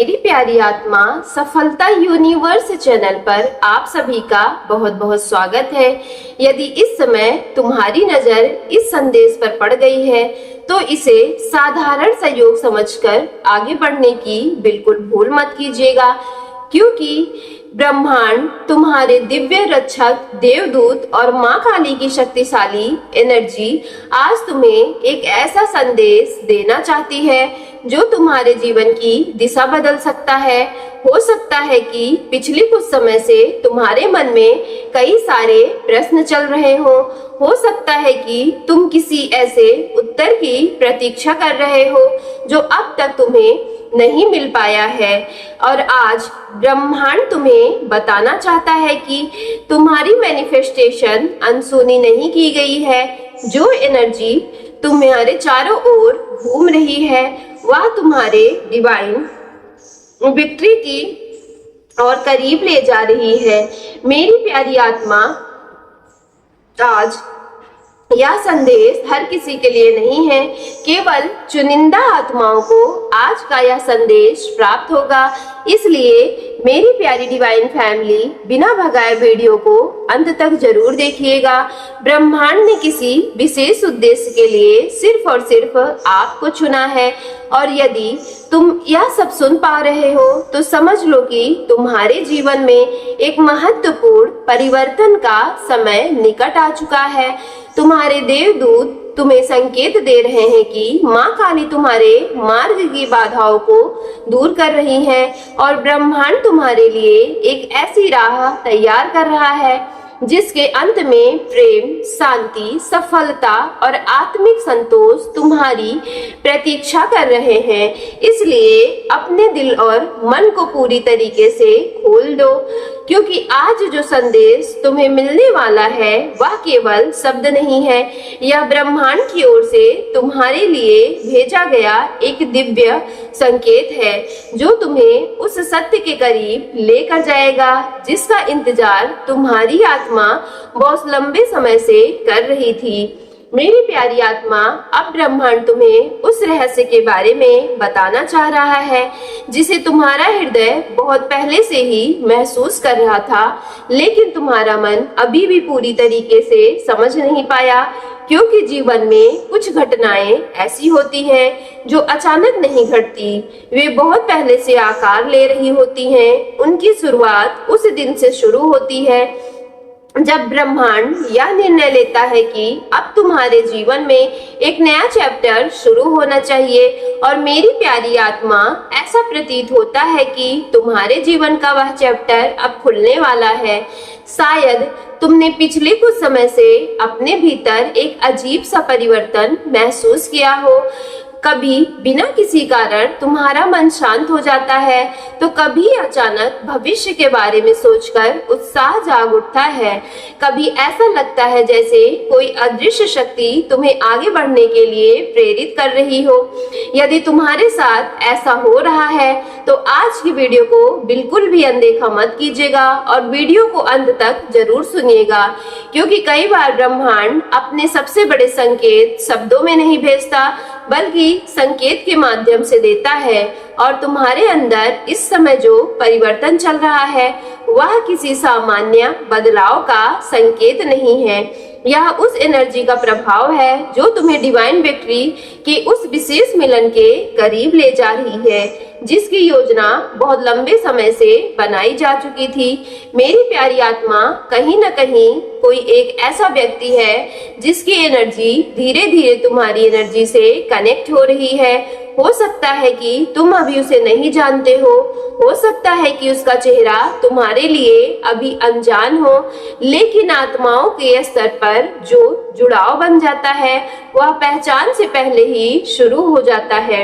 मेरी प्यारी आत्मा सफलता यूनिवर्स चैनल पर आप सभी का बहुत बहुत स्वागत है। यदि इस समय तुम्हारी नजर इस संदेश पर पड़ गई है तो इसे साधारण सहयोग समझकर आगे बढ़ने की बिल्कुल भूल मत कीजिएगा, क्योंकि ब्रह्मांड तुम्हारे दिव्य रक्षक देवदूत और माँ काली की शक्तिशाली एनर्जी आज तुम्हें एक ऐसा संदेश देना चाहती है जो तुम्हारे जीवन की दिशा बदल सकता है। हो सकता है कि पिछले कुछ समय से तुम्हारे मन में कई सारे प्रश्न चल रहे हो सकता है कि तुम किसी ऐसे उत्तर की प्रतीक्षा कर रहे हो जो अब तक तुम्हें नहीं मिल पाया है, और आज ब्रह्मांड तुम्हें बताना चाहता है कि तुम्हारी मैनिफेस्टेशन अनसुनी नहीं की गई है। जो एनर्जी तुम्हारे चारों ओर घूम रही है वह तुम्हारे डिवाइन विक्ट्री की और करीब ले जा रही है। मेरी प्यारी आत्मा, आज यह संदेश हर किसी के लिए नहीं है, केवल चुनिंदा आत्माओं को आज का यह संदेश प्राप्त होगा। इसलिए मेरी प्यारी डिवाइन फैमिली, बिना भगाए वीडियो को अंत तक जरूर देखिएगा। ब्रह्मांड ने किसी विशेष उद्देश्य के लिए सिर्फ और सिर्फ आपको चुना है, और यदि तुम यह सब सुन पा रहे हो तो समझ लो कि तुम्हारे जीवन में एक महत्वपूर्ण परिवर्तन का समय निकट आ चुका है। तुम्हारे देवदूत तुम्हें संकेत दे रहे हैं कि माँ काली तुम्हारे मार्ग की बाधाओं को दूर कर रही है, और ब्रह्मांड तुम्हारे लिए एक ऐसी राह तैयार कर रहा है जिसके अंत में प्रेम, शांति, सफलता और आत्मिक संतोष तुम्हारी प्रतीक्षा कर रहे हैं। इसलिए अपने दिल और मन को पूरी तरीके से खोल दो, क्योंकि आज जो संदेश तुम्हें मिलने वाला है वह केवल शब्द नहीं है, यह ब्रह्मांड की ओर से तुम्हारे लिए भेजा गया एक दिव्य संकेत है जो तुम्हें उस सत्य के करीब लेकर जाएगा जिसका इंतजार तुम्हारी आत्मा बहुत लंबे समय से कर रही थी। मेरी प्यारी आत्मा, अब ब्रह्मांड तुम्हें उस रहस्य के बारे में बताना चाह रहा है जिसे तुम्हारा हृदय बहुत पहले से ही महसूस कर रहा था, लेकिन तुम्हारा मन अभी भी पूरी तरीके से समझ नहीं पाया, क्योंकि जीवन में कुछ घटनाएं ऐसी होती हैं जो अचानक नहीं घटती। वे बहुत पहले से आकार ले रही होती हैं। उनकी शुरुआत उस दिन से शुरू होती है जब ब्रह्मांड यह निर्णय लेता है कि अब तुम्हारे जीवन में एक नया चैप्टर शुरू होना चाहिए। और मेरी प्यारी आत्मा, ऐसा प्रतीत होता है कि तुम्हारे जीवन का वह चैप्टर अब खुलने वाला है। शायद तुमने पिछले कुछ समय से अपने भीतर एक अजीब सा परिवर्तन महसूस किया हो। कभी बिना किसी कारण तुम्हारा मन शांत हो जाता है, तो कभी अचानक भविष्य के बारे में सोचकर उत्साह जाग उठता है। कभी ऐसा लगता है जैसे कोई अदृश्य शक्ति तुम्हें आगे बढ़ने के लिए प्रेरित कर रही हो। यदि तुम्हारे साथ ऐसा हो रहा है तो आज की वीडियो को बिल्कुल भी अनदेखा मत कीजिएगा और वीडियो को अंत तक जरूर सुनिएगा, क्योंकि कई बार ब्रह्मांड अपने सबसे बड़े संकेत शब्दों में नहीं भेजता बल्कि संकेत के माध्यम से देता है। और तुम्हारे अंदर इस समय जो परिवर्तन चल रहा है वह किसी सामान्य बदलाव का संकेत नहीं है, यह उस एनर्जी का प्रभाव है जो तुम्हें डिवाइन विक्ट्री के उस विशेष मिलन के करीब ले जा रही है जिसकी योजना बहुत लंबे समय से बनाई जा चुकी थी। मेरी प्यारी आत्मा, कहीं न कहीं कोई एक ऐसा व्यक्ति है जिसकी एनर्जी धीरे धीरे तुम्हारी एनर्जी से कनेक्ट हो रही है। हो सकता है कि तुम अभी उसे नहीं जानते हो सकता है कि उसका चेहरा तुम्हारे लिए अभी अनजान हो, लेकिन आत्माओं के स्तर पर जो जुड़ाव बन जाता है वह पहचान से पहले ही शुरू हो जाता है।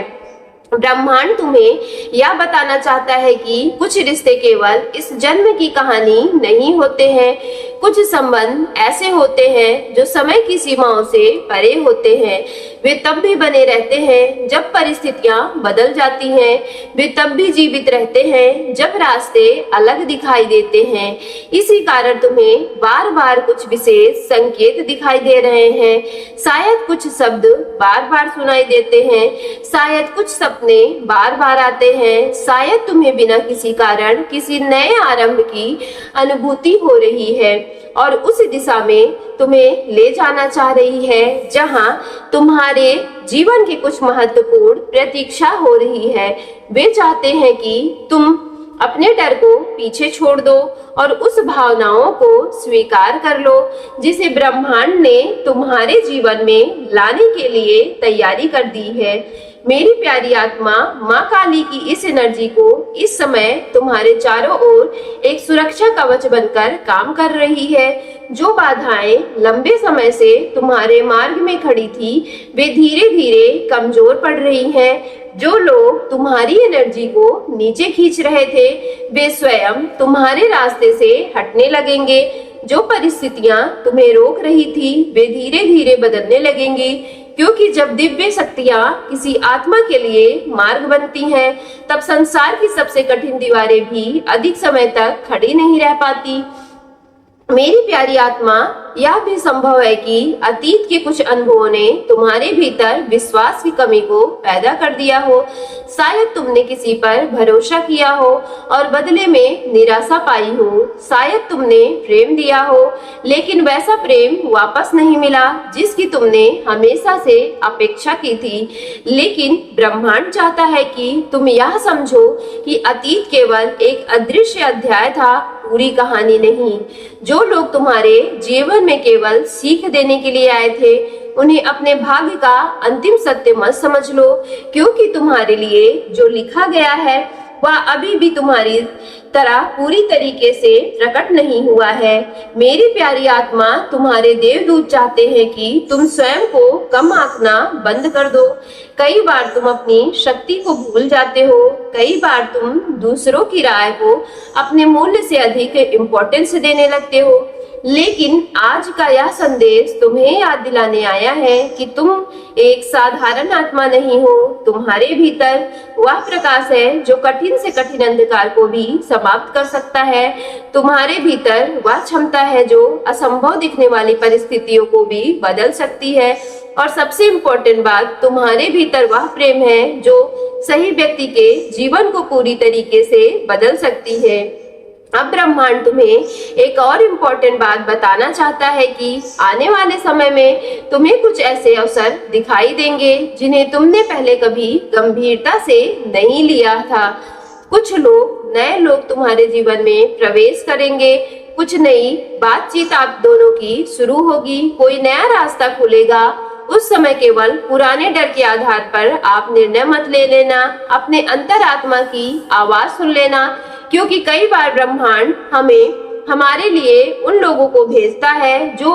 ब्रह्मांड तुम्हें यह बताना चाहता है कि कुछ रिश्ते केवल इस जन्म की कहानी नहीं होते हैं, कुछ संबंध ऐसे होते हैं जो समय की सीमाओं से परे होते हैं। वे तब भी बने रहते हैं जब परिस्थितियां बदल जाती हैं। वे तब भी जीवित रहते हैं जब रास्ते अलग दिखाई देते हैं। इसी कारण तुम्हें बार बार कुछ विशेष संकेत दिखाई दे रहे हैं। शायद कुछ शब्द बार बार सुनाई देते हैं, शायद कुछ सपने बार बार आते हैं, शायद तुम्हें बिना किसी कारण किसी नए आरंभ की अनुभूति हो रही है और उस दिशा में तुम्हें ले जाना चाह रही है जहां तुम्हारे जीवन की कुछ महत्वपूर्ण प्रतीक्षा हो रही है। वे चाहते हैं कि तुम अपने डर को पीछे छोड़ दो और उस भावनाओं को स्वीकार कर लो जिसे ब्रह्मांड ने तुम्हारे जीवन में लाने के लिए तैयारी कर दी है। मेरी प्यारी आत्मा माँ काली की इस एनर्जी को इस समय तुम्हारे चारों ओर एक सुरक्षा कवच बनकर काम कर रही है। जो बाधाएं लंबे समय से तुम्हारे मार्ग में खड़ी थी वे धीरे धीरे कमजोर पड़ रही हैं। जो लोग तुम्हारी एनर्जी को नीचे खींच रहे थे वे स्वयं तुम्हारे रास्ते से हटने लगेंगे। जो परिस्थितियां तुम्हें रोक रही थी वे धीरे धीरे बदलने लगेंगी, क्योंकि जब दिव्य शक्तियां किसी आत्मा के लिए मार्ग बनती हैं, तब संसार की सबसे कठिन दीवारें भी अधिक समय तक खड़ी नहीं रह पाती। मेरी प्यारी आत्मा, यह भी संभव है कि अतीत के कुछ अनुभवों ने तुम्हारे भीतर विश्वास की कमी को पैदा कर दिया हो। शायद तुमने किसी पर भरोसा किया हो और बदले में निराशा पाई हो। शायद तुमने प्रेम दिया हो लेकिन वैसा प्रेम वापस नहीं मिला जिसकी तुमने हमेशा से अपेक्षा की थी। लेकिन ब्रह्मांड चाहता है कि तुम यह समझो कि अतीत केवल एक अदृश्य अध्याय था, पूरी कहानी नहीं। जो लोग तुम्हारे जीवन में केवल सीख देने के लिए आए थे उन्हें अपने भाग्य का अंतिम सत्य मत समझ लो, क्योंकि तुम्हारे लिए जो लिखा गया है वह अभी भी तुम्हारी तरह पूरी तरीके से प्रकट नहीं हुआ है। मेरी प्यारी आत्मा, तुम्हारे देवदूत चाहते हैं कि तुम स्वयं को कम आंकना बंद कर दो। कई बार तुम अपनी शक्ति को भूल जाते हो, कई बार तुम दूसरों की राय को अपने मूल्य से अधिक इम्पोर्टेंस देने लगते हो। लेकिन आज का यह संदेश तुम्हें याद दिलाने आया है कि तुम एक साधारण आत्मा नहीं हो। तुम्हारे भीतर वह प्रकाश है जो कठिन से कठिन अंधकार को भी समाप्त कर सकता है। तुम्हारे भीतर वह क्षमता है जो असंभव दिखने वाली परिस्थितियों को भी बदल सकती है। और सबसे इम्पोर्टेंट बात, तुम्हारे भीतर वह प्रेम है जो सही व्यक्ति के जीवन को पूरी तरीके से बदल सकती है। अब ब्रह्मांड तुम्हें एक और इम्पोर्टेंट बात बताना चाहता है कि आने वाले समय में तुम्हें कुछ ऐसे अवसर दिखाई देंगे जिन्हें तुमने पहले कभी गंभीरता से नहीं लिया था। कुछ नए लोग तुम्हारे जीवन में प्रवेश करेंगे, कुछ नई बातचीत आप दोनों की शुरू होगी, कोई नया रास्ता खुलेगा। उस समय केवल पुराने डर के आधार पर आप निर्णय मत ले लेना, अपने अंतरात्मा की आवाज सुन लेना, क्योंकि कई बार ब्रह्मांड हमें हमारे लिए उन लोगों को भेजता है जो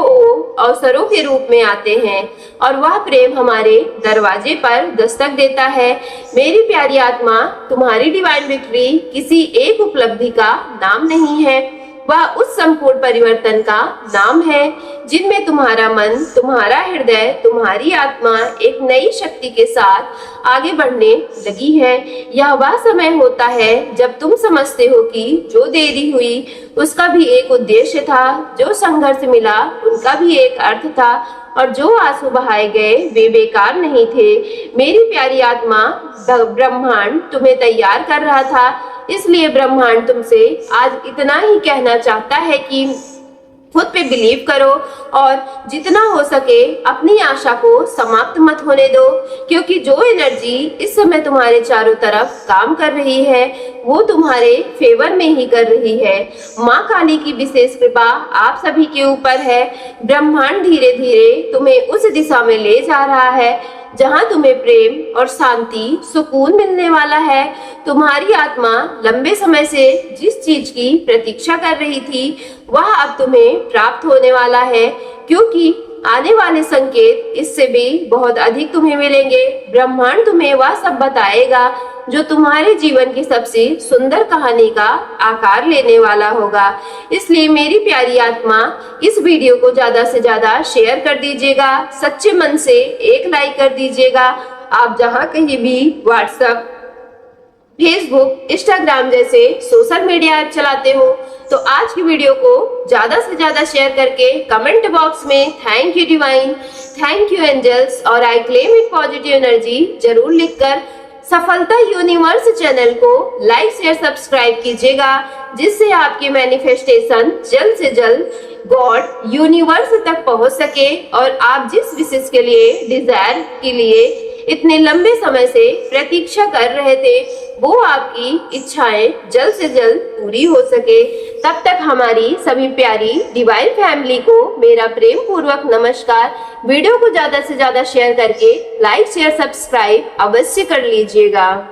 अवसरों के रूप में आते हैं और वह प्रेम हमारे दरवाजे पर दस्तक देता है। मेरी प्यारी आत्मा, तुम्हारी डिवाइन विक्ट्री किसी एक उपलब्धि का नाम नहीं है, वह उस संपूर्ण परिवर्तन का नाम है जिनमें तुम्हारा मन, तुम्हारा हृदय, तुम्हारी आत्मा एक नई शक्ति के साथ आगे बढ़ने लगी है। यह वह समय होता है जब तुम समझते हो कि जो देरी हुई उसका भी एक उद्देश्य था, जो संघर्ष मिला उनका भी एक अर्थ था और जो आंसू बहाए गए वे बेकार नहीं थे। मेरी प्यारी आत्मा, ब्रह्मांड तुम्हें तैयार कर रहा था, इसलिए ब्रह्मांड तुमसे आज इतना ही कहना चाहता है कि खुद पे बिलीव करो और जितना हो सके अपनी आशा को समाप्त मत होने दो, क्योंकि जो एनर्जी इस समय तुम्हारे चारों तरफ काम कर रही है वो तुम्हारे फेवर में ही कर रही है। माँ काली की विशेष कृपा आप सभी के ऊपर है। ब्रह्मांड धीरे धीरे तुम्हें उस दिशा में ले जा रहा है जहां तुम्हें प्रेम और शांति, सुकून मिलने वाला है। तुम्हारी आत्मा लंबे समय से जिस चीज की प्रतीक्षा कर रही थी वह अब तुम्हें प्राप्त होने वाला है, क्योंकि आने वाले संकेत इससे भी बहुत अधिक तुम्हें मिलेंगे। ब्रह्मांड तुम्हें वह सब बताएगा जो तुम्हारे जीवन की सबसे सुंदर कहानी का आकार लेने वाला होगा। इसलिए मेरी प्यारी आत्मा, इस वीडियो को ज्यादा से ज्यादा शेयर कर दीजिएगा, सच्चे मन से एक लाइक कर दीजिएगा। आप जहां कहीं भी व्हाट्सएप, फेसबुक, इंस्टाग्राम जैसे सोशल मीडिया ऐप चलाते हो तो आज की वीडियो को ज्यादा से ज्यादा शेयर करके कमेंट बॉक्स में thank you divine, thank you angels और I claim it positive energy जरूर लिखकर सफलता यूनिवर्स चैनल को लाइक शेयर सब्सक्राइब कीजिएगा, जिससे आपकी मैनिफेस्टेशन जल्द से जल्द गॉड यूनिवर्स तक पहुंच सके और आप जिस विशेष के लिए, डिजायर के लिए इतने लंबे समय से प्रतीक्षा कर रहे थे वो आपकी इच्छाएं जल्द से जल्द पूरी हो सके। तब तक हमारी सभी प्यारी डिवाइन फैमिली को मेरा प्रेम पूर्वक नमस्कार। वीडियो को ज्यादा से ज्यादा शेयर करके लाइक शेयर सब्सक्राइब अवश्य कर लीजिएगा।